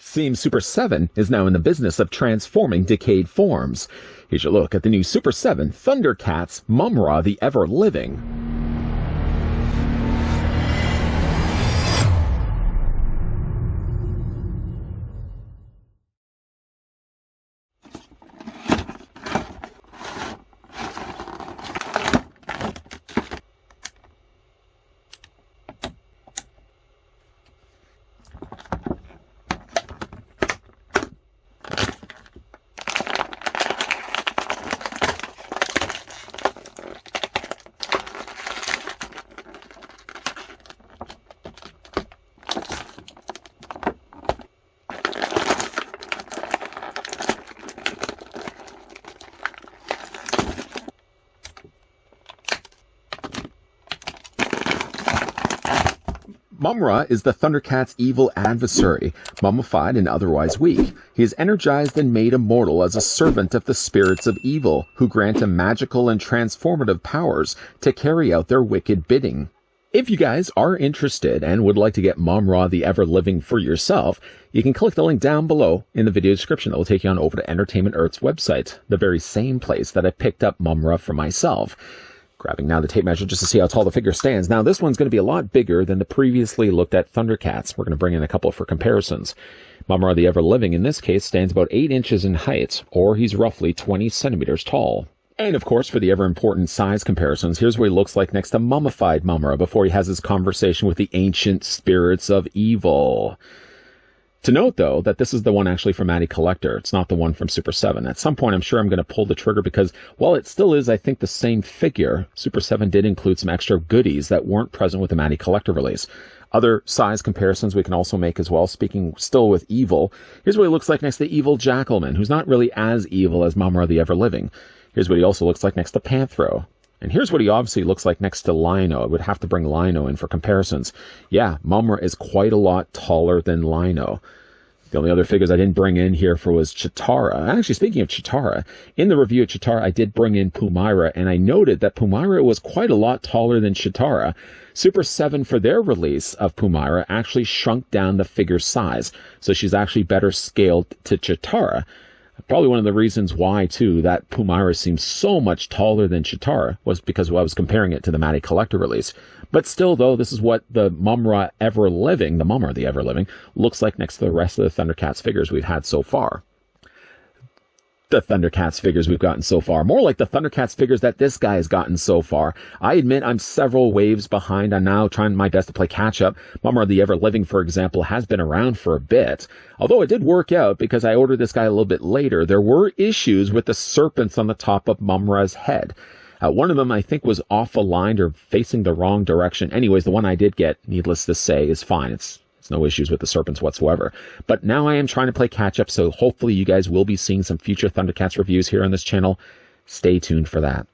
Seems Super 7 is now in the business of transforming decayed forms. Here's your look at the new Super 7 ThunderCats Mumm-Ra the Ever-Living. Mumm-Ra is the ThunderCats' evil adversary, mummified and otherwise weak. He is energized and made immortal as a servant of the spirits of evil, who grant him magical and transformative powers to carry out their wicked bidding. If you guys are interested and would like to get Mumm-Ra the Ever-Living for yourself, you can click the link down below in the video description that will take you on over to Entertainment Earth's website, the very same place that I picked up Mumm-Ra for myself. Grabbing now the tape measure just to see how tall the figure stands. Now, this one's going to be a lot bigger than the previously looked at ThunderCats. We're going to bring in a couple for comparisons. Mumm-Ra the Ever-Living, in this case, stands about 8 inches in height, or he's roughly 20 centimeters tall. And, of course, for the ever-important size comparisons, here's what he looks like next to mummified Mumm-Ra before he has his conversation with the ancient spirits of evil. To note, though, that this is the one actually from Matty Collector. It's not the one from Super 7. At some point, I'm sure I'm going to pull the trigger because, while it still is, I think, the same figure, Super 7 did include some extra goodies that weren't present with the Matty Collector release. Other size comparisons we can also make as well, speaking still with evil. Here's what he looks like next to Evil Jackalman, who's not really as evil as Mumm-Ra the Ever-Living. Here's what he also looks like next to Panthro. And here's what he obviously looks like next to Lino. I would have to bring Lino in for comparisons. Yeah, Mumm-Ra is quite a lot taller than Lino. The only other figures I didn't bring in here for was Cheetara. Actually, speaking of Cheetara, in the review of Cheetara, I did bring in Plunder, and I noted that Plunder was quite a lot taller than Cheetara. Super 7, for their release of Plunder, actually shrunk down the figure's size, so she's actually better scaled to Cheetara. Probably one of the reasons why, too, that Plunder seems so much taller than Cheetara was because I was comparing it to the Matty Collector release. But still, though, this is what the Mumm-Ra Ever-Living, the Mumm-Ra the Ever-Living, looks like next to the rest of the ThunderCats figures we've had so far. The ThunderCats figures we've gotten so far. More like the ThunderCats figures that this guy has gotten so far. I admit I'm several waves behind. I'm now trying my best to play catch-up. Mumm-Ra the Ever-Living, for example, has been around for a bit. Although it did work out because I ordered this guy a little bit later. There were issues with the serpents on the top of Mumm-Ra's head. One of them, I think, was off-aligned or facing the wrong direction. Anyways, the one I did get, needless to say, is fine. It's no issues with the serpents whatsoever. But now I am trying to play catch-up, so hopefully you guys will be seeing some future ThunderCats reviews here on this channel. Stay tuned for that.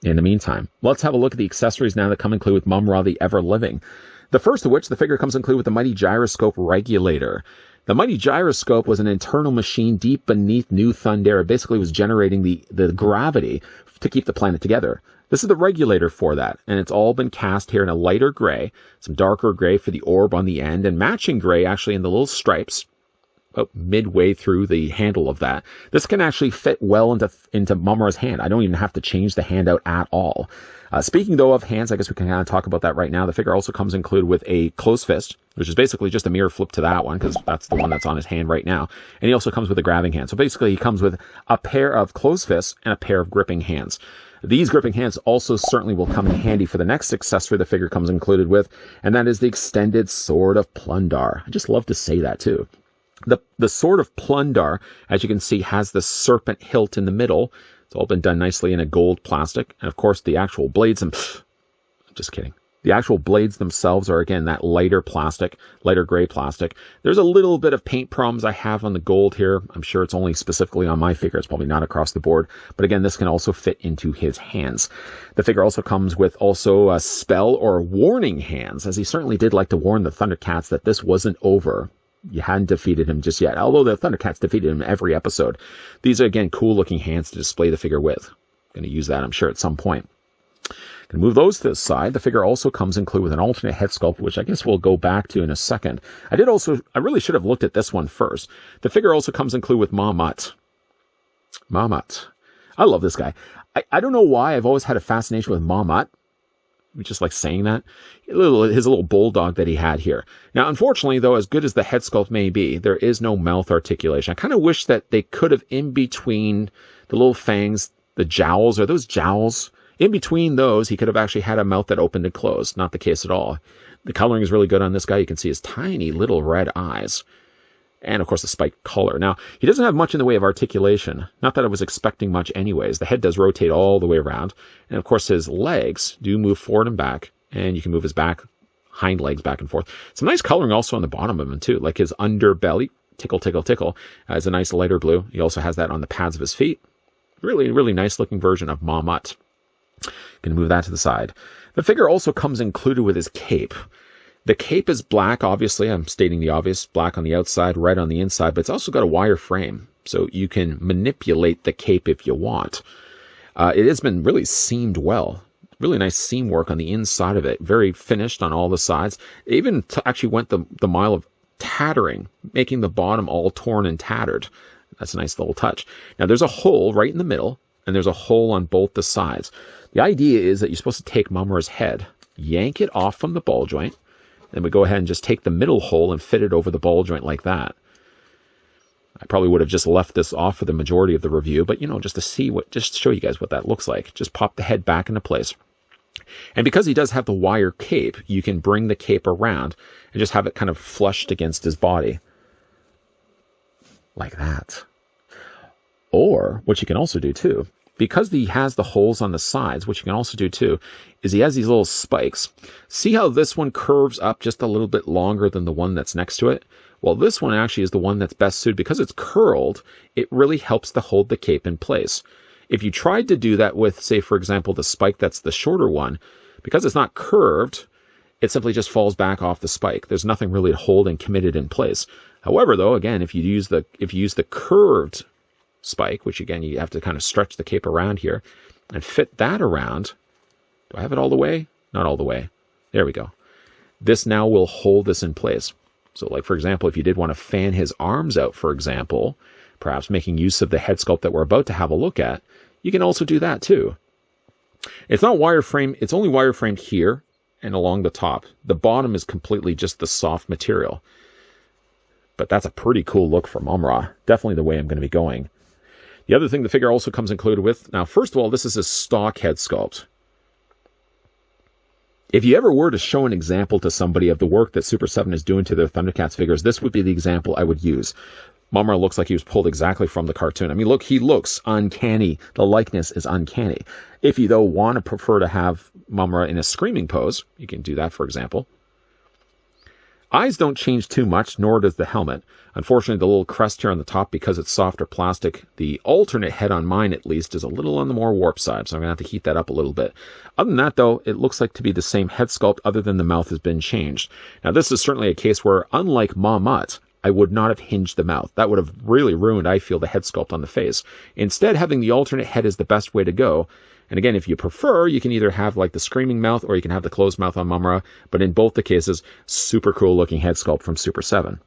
In the meantime, let's have a look at the accessories now that come included with Mumm-Ra the Ever-Living. The first of which, the figure comes included with the Mighty Gyroscope Regulator. The Mighty Gyroscope was an internal machine deep beneath New Thundera. It basically was generating the gravity to keep the planet together. This is the regulator for that, and it's all been cast here in a lighter gray, some darker gray for the orb on the end, and matching gray actually in the little stripes about midway through the handle of that. This can actually fit well into Mumm-Ra's hand. I don't even have to change the hand out at all. Speaking, though, of hands, I guess we can kind of talk about that right now. The figure also comes included with a closed fist, which is basically just a mirror flip to that one, because that's the one that's on his hand right now. And he also comes with a grabbing hand. So basically, he comes with a pair of closed fists and a pair of gripping hands. These gripping hands also certainly will come in handy for the next accessory the figure comes included with, and that is the extended Sword of Plunder. I just love to say that, too. The Sword of Plunder, as you can see, has the serpent hilt in the middle. It's all been done nicely in a gold plastic. And, of course, the actual blades... just kidding. The actual blades themselves are, again, that lighter plastic, lighter gray plastic. There's a little bit of paint problems I have on the gold here. I'm sure it's only specifically on my figure. It's probably not across the board. But again, this can also fit into his hands. The figure also comes with also a spell or warning hands, as he certainly did like to warn the ThunderCats that this wasn't over. You hadn't defeated him just yet, although the ThunderCats defeated him every episode. These are, again, cool-looking hands to display the figure with. Going to use that, I'm sure, at some point. Gonna move those to the side. The figure also comes included with an alternate head sculpt, which I guess we'll go back to in a second. I really should have looked at this one first. The figure also comes included with Ma-Mutt. Ma-Mutt. I love this guy. I don't know why I've always had a fascination with Ma-Mutt. We just like saying that. His little bulldog that he had here. Now, unfortunately, though, as good as the head sculpt may be, there is no mouth articulation. I kind of wish that they could have, in between the little fangs, the jowls, are those jowls? In between those, he could have actually had a mouth that opened and closed. Not the case at all. The coloring is really good on this guy. You can see his tiny little red eyes. And, of course, the spiked collar. Now, he doesn't have much in the way of articulation. Not that I was expecting much anyways. The head does rotate all the way around. And, of course, his legs do move forward and back. And you can move his hind legs back and forth. Some nice coloring also on the bottom of him, too. Like his underbelly, tickle, tickle, tickle, is a nice lighter blue. He also has that on the pads of his feet. Really, really nice-looking version of Ma-Mutt. Going to move that to the side. The figure also comes included with his cape. The cape is black, obviously. I'm stating the obvious. Black on the outside, red on the inside, but it's also got a wire frame, so you can manipulate the cape if you want. It has been really seamed well. Really nice seam work on the inside of it. Very finished on all the sides. It even actually went the mile of tattering, making the bottom all torn and tattered. That's a nice little touch. Now, there's a hole right in the middle, and there's a hole on both the sides. The idea is that you're supposed to take Mumm-Ra's head, yank it off from the ball joint, then we go ahead and just take the middle hole and fit it over the ball joint like that. I probably would have just left this off for the majority of the review, but, just to show you guys what that looks like. Just pop the head back into place. And because he does have the wire cape, you can bring the cape around and just have it kind of flushed against his body. Like that. Or, what you can also do too, because he has the holes on the sides, what you can also do too, is he has these little spikes. See how this one curves up just a little bit longer than the one that's next to it? Well, this one actually is the one that's best suited. Because it's curled, it really helps to hold the cape in place. If you tried to do that with, say, for example, the spike that's the shorter one, because it's not curved, it simply just falls back off the spike. There's nothing really to hold and commit it in place. However, though, again, if you use the curved spike, which again, you have to kind of stretch the cape around here and fit that around. Do I have it all the way? Not all the way. There we go. This now will hold this in place. So like, for example, if you did want to fan his arms out, for example, perhaps making use of the head sculpt that we're about to have a look at, you can also do that too. It's not wireframe. It's only wireframed here and along the top. The bottom is completely just the soft material. But that's a pretty cool look for Mumm-Ra. Definitely the way I'm going to be going. The other thing the figure also comes included with, now first of all, this is a stock head sculpt. If you ever were to show an example to somebody of the work that Super7 is doing to their ThunderCats figures, this would be the example I would use. Mumm-Ra looks like he was pulled exactly from the cartoon. I mean, look, he looks uncanny. The likeness is uncanny. If you, though, prefer to have Mumm-Ra in a screaming pose, you can do that, for example. Eyes don't change too much, nor does the helmet. Unfortunately, the little crest here on the top, because it's softer plastic, the alternate head on mine, at least, is a little on the more warp side, so I'm going to have to heat that up a little bit. Other than that, though, it looks like to be the same head sculpt, other than the mouth has been changed. Now, this is certainly a case where, unlike Ma-Mutt, I would not have hinged the mouth. That would have really ruined, I feel, the head sculpt on the face. Instead, having the alternate head is the best way to go. And again, if you prefer, you can either have like the screaming mouth or you can have the closed mouth on Mumm-Ra. But in both the cases, super cool looking head sculpt from Super7.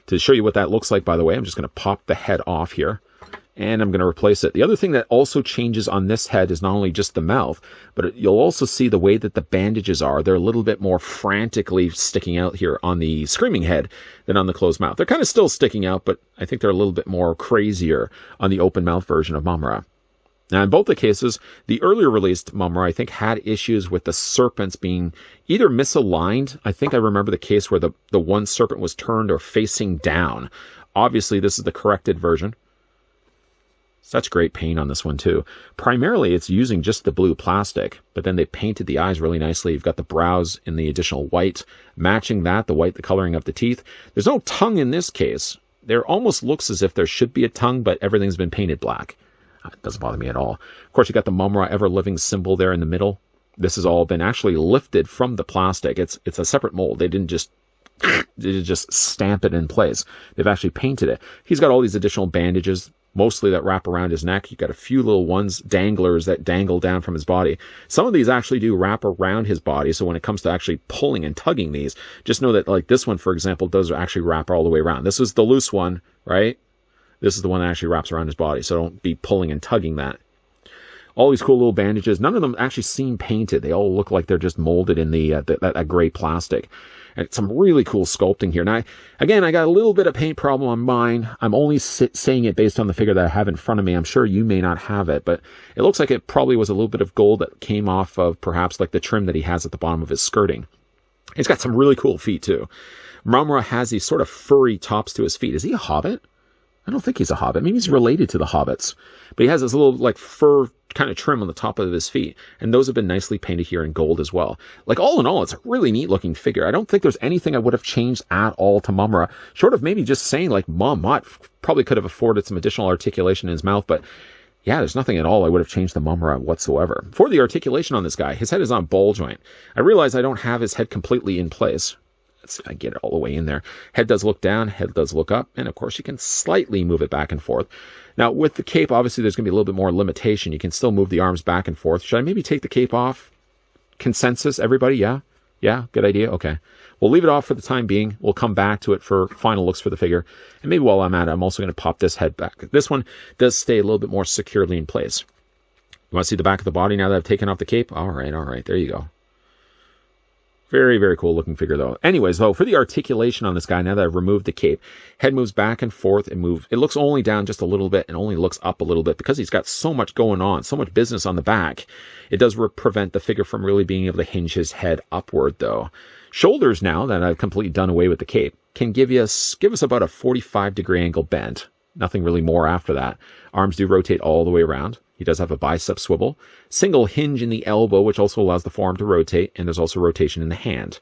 To show you what that looks like, by the way, I'm just going to pop the head off here. And I'm going to replace it. The other thing that also changes on this head is not only just the mouth, but you'll also see the way that the bandages are. They're a little bit more frantically sticking out here on the screaming head than on the closed mouth. They're kind of still sticking out, but I think they're a little bit more crazier on the open mouth version of Mumm-Ra. Now, in both the cases, the earlier released Mumm-Ra, I think, had issues with the serpents being either misaligned. I think I remember the case where the one serpent was turned or facing down. Obviously, this is the corrected version. Such great paint on this one, too. Primarily, it's using just the blue plastic, but then they painted the eyes really nicely. You've got the brows in the additional white. Matching that, the white, the coloring of the teeth. There's no tongue in this case. There almost looks as if there should be a tongue, but everything's been painted black. It doesn't bother me at all. Of course, you got the Mumm-Ra ever-living symbol there in the middle. This has all been actually lifted from the plastic. It's a separate mold. They didn't just stamp it in place. They've actually painted it. He's got all these additional bandages. mostly that wrap around his neck. You got a few little ones, danglers that dangle down from his body. Some of these actually do wrap around his body. So when it comes to actually pulling and tugging these, just know that like this one, for example, does actually wrap all the way around. This is the loose one, right? This is the one that actually wraps around his body. So don't be pulling and tugging that. All these cool little bandages. None of them actually seem painted. They all look like they're just molded in that gray plastic. And some really cool sculpting here. Now, again, I got a little bit of paint problem on mine. I'm only saying it based on the figure that I have in front of me. I'm sure you may not have it, but it looks like it probably was a little bit of gold that came off of perhaps like the trim that he has at the bottom of his skirting. He's got some really cool feet too. Mumm-Ra has these sort of furry tops to his feet. Is he a hobbit? I don't think he's a hobbit. Maybe he's related to the hobbits. But he has this little like fur kind of trim on the top of his feet. And those have been nicely painted here in gold as well. Like all in all, it's a really neat looking figure. I don't think there's anything I would have changed at all to Mumm-Ra. Short of maybe just saying like Ma-Mutt probably could have afforded some additional articulation in his mouth. But yeah, there's nothing at all I would have changed the Mumm-Ra whatsoever. For the articulation on this guy, his head is on ball joint. I realize I don't have his head completely in place. Let's see if I get it all the way in there. Head does look down, head does look up, and of course you can slightly move it back and forth. Now with the cape, obviously there's going to be a little bit more limitation. You can still move the arms back and forth. Should I maybe take the cape off? Consensus, everybody? Yeah? Yeah? Good idea? Okay. We'll leave it off for the time being. We'll come back to it for final looks for the figure. And maybe while I'm at it, I'm also going to pop this head back. This one does stay a little bit more securely in place. You want to see the back of the body now that I've taken off the cape? All right. There you go. Very, very cool looking figure though. Anyways, though, for the articulation on this guy, now that I've removed the cape, head moves back and forth and moves. It looks only down just a little bit and only looks up a little bit because he's got so much going on, so much business on the back. It does prevent the figure from really being able to hinge his head upward though. Shoulders now that I've completely done away with the cape can give us about a 45-degree angle bend. Nothing really more after that. Arms do rotate all the way around. He does have a bicep swivel, single hinge in the elbow, which also allows the forearm to rotate, and there's also rotation in the hand.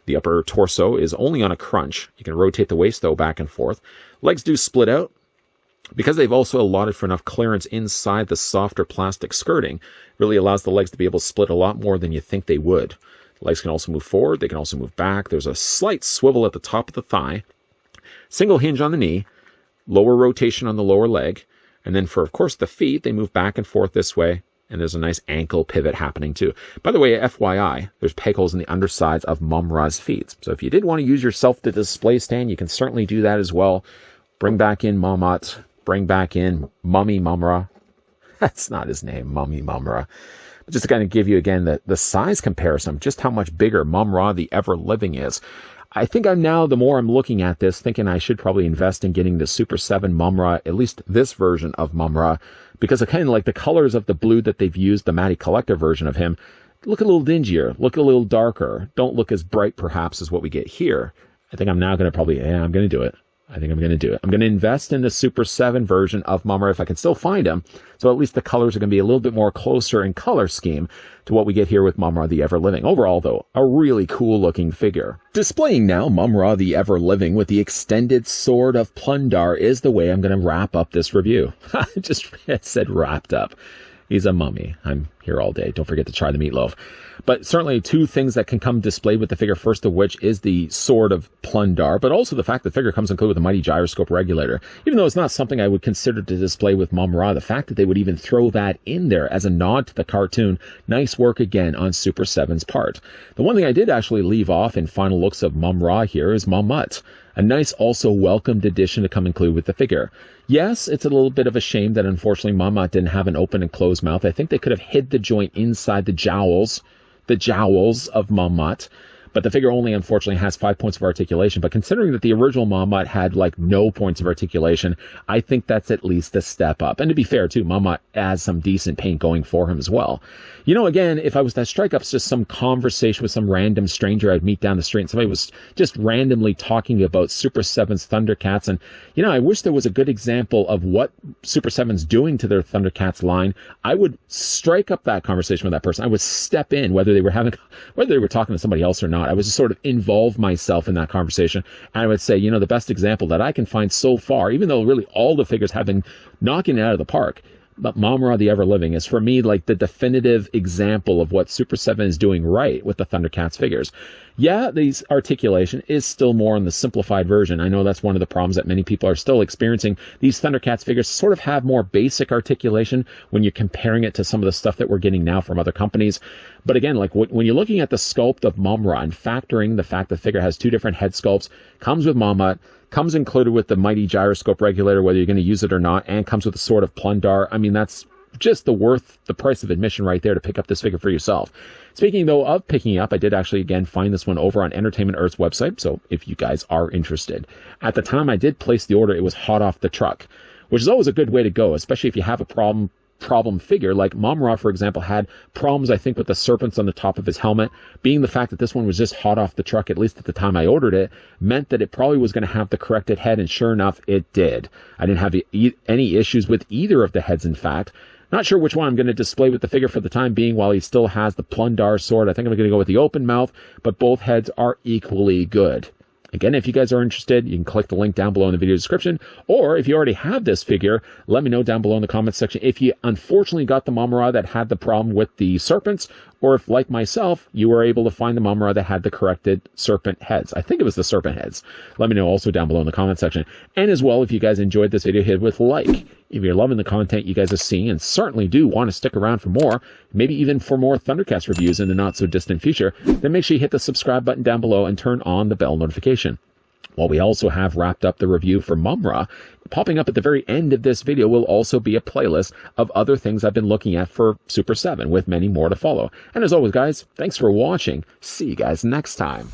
The upper torso is only on a crunch. You can rotate the waist, though, back and forth. Legs do split out. Because they've also allotted for enough clearance inside the softer plastic skirting, really allows the legs to be able to split a lot more than you think they would. The legs can also move forward. They can also move back. There's a slight swivel at the top of the thigh. Single hinge on the knee. Lower rotation on the lower leg. And then for, of course, the feet, they move back and forth this way. And there's a nice ankle pivot happening too. By the way, FYI, there's peg holes in the undersides of Mumm-Ra's feet. So if you did want to use your self-display stand, you can certainly do that as well. Bring back in Ma-Mutt. Bring back in Mummy Mumm-Ra. That's not his name, Mummy Mumm-Ra. But just to kind of give you, again, the size comparison, just how much bigger Mumm-Ra the Ever-Living is. I think I'm now, the more I'm looking at this, thinking I should probably invest in getting the Super7 Mumm-Ra, at least this version of Mumm-Ra, because I kind of like the colors of the blue that they've used, the Matty Collector version of him, look a little dingier, look a little darker, don't look as bright perhaps as what we get here. I think I'm now going to probably, I'm going to do it. I think I'm going to do it. I'm going to invest in the Super7 version of Mumm-Ra if I can still find him. So at least the colors are going to be a little bit more closer in color scheme to what we get here with Mumm-Ra the Ever-Living. Overall, though, a really cool looking figure. Displaying now Mumm-Ra the Ever-Living with the extended sword of Plunder is the way I'm going to wrap up this review. I just said wrapped up. He's a mummy. I'm here all day. Don't forget to try the meatloaf. But certainly two things that can come displayed with the figure, first of which is the sword of Plunder, but also the fact the figure comes included with a mighty gyroscope regulator. Even though it's not something I would consider to display with Mumm-Ra, the fact that they would even throw that in there as a nod to the cartoon, nice work again on Super7's part. The one thing I did actually leave off in final looks of Mumm-Ra here is Ma-Mutt. A nice, also welcomed addition to come include with the figure. Yes, it's a little bit of a shame that unfortunately Ma-Mutt didn't have an open and closed mouth. I think they could have hid the joint inside the jowls of Ma-Mutt. But the figure only, unfortunately, has 5 points of articulation. But considering that the original Ma-Mutt had, like, no points of articulation, I think that's at least a step up. And to be fair, too, Ma-Mutt has some decent paint going for him as well. You know, again, if I was to strike up just some conversation with some random stranger I'd meet down the street, and somebody was just randomly talking about Super7's ThunderCats, and, you know, I wish there was a good example of what Super7's doing to their ThunderCats line, I would strike up that conversation with that person. I would step in, whether they were talking to somebody else or not. I would just sort of involve myself in that conversation. And I would say, you know, the best example that I can find so far, even though really all the figures have been knocking it out of the park, But Mumm-Ra the Ever-Living is, for me, like the definitive example of what Super 7 is doing right with the ThunderCats figures. Yeah, these articulation is still more on the simplified version. I know that's one of the problems that many people are still experiencing. These ThunderCats figures sort of have more basic articulation when you're comparing it to some of the stuff that we're getting now from other companies. But again, like when you're looking at the sculpt of Mumm-Ra and factoring the fact the figure has 2 different head sculpts, comes with Ma-Mutt, comes included with the mighty gyroscope regulator, whether you're going to use it or not, and comes with a sword of Plunder. I mean, that's just the price of admission right there to pick up this figure for yourself. Speaking, though, of picking up, I did actually, again, find this one over on Entertainment Earth's website, so if you guys are interested. At the time I did place the order, it was hot off the truck, which is always a good way to go, especially if you have a problem figure. Like Mumm-Ra, for example, had problems, I think, with the serpents on the top of his helmet. Being the fact that this one was just hot off the truck, at least at the time I ordered it, meant that it probably was going to have the corrected head, and sure enough, it did. I didn't have any issues with either of the heads, in fact. Not sure which one I'm going to display with the figure for the time being while he still has the Plunder sword. I think I'm going to go with the open mouth, but both heads are equally good. Again, if you guys are interested, you can click the link down below in the video description, or if you already have this figure, let me know down below in the comments section if you unfortunately got the Mumm-Ra that had the problem with the serpents, or if, like myself, you were able to find the Mumm-Ra that had the corrected serpent heads. I think it was the serpent heads. Let me know also down below in the comment section. And as well, if you guys enjoyed this video, hit with like. If you're loving the content you guys are seeing and certainly do want to stick around for more, maybe even for more ThunderCats reviews in the not-so-distant future, then make sure you hit the subscribe button down below and turn on the bell notification. While we also have wrapped up the review for Mumm-Ra, popping up at the very end of this video will also be a playlist of other things I've been looking at for Super 7, with many more to follow. And as always, guys, thanks for watching. See you guys next time.